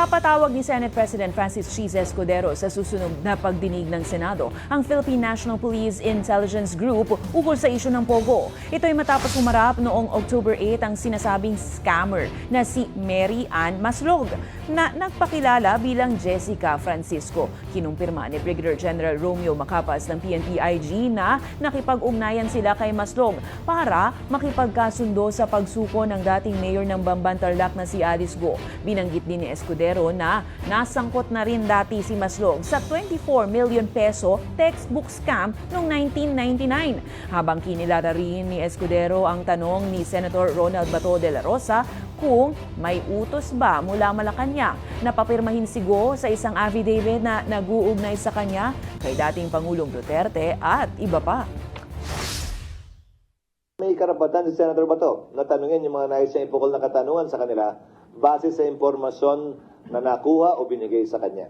Ipapatawag ni Senate President Francis Cheese Escudero sa susunod na pagdinig ng Senado ang Philippine National Police Intelligence Group ukol sa isyu ng Pogo. Ito ay matapos humarap noong October 8 ang sinasabing scammer na si Mary Ann Maslog na nagpakilala bilang Jessica Francisco. Kinumpirma ni Brigadier General Romeo Macapas ng PNP-IG na nakipag-ugnayan sila kay Maslog para makipagkasundo sa pagsuko ng dating mayor ng Bamban Tarlac na si Alice Go. Binanggit din ni Escudero na nasangkot na rin dati si Maslog sa 24 million peso textbook scam noong 1999. Habang kinilala rin ni Escudero ang tanong ni Senator Ronald Bato de la Rosa kung may utos ba mula Malacanang na papirmahin si Go sa isang affidavit na nag-uugnay sa kanya kay dating Pangulong Duterte at iba pa. May karapatan si Senator Bato na tanungin yung mga nais niya ipukol na katanungan sa kanila base sa impormasyon na nakuha o binigay sa kanya.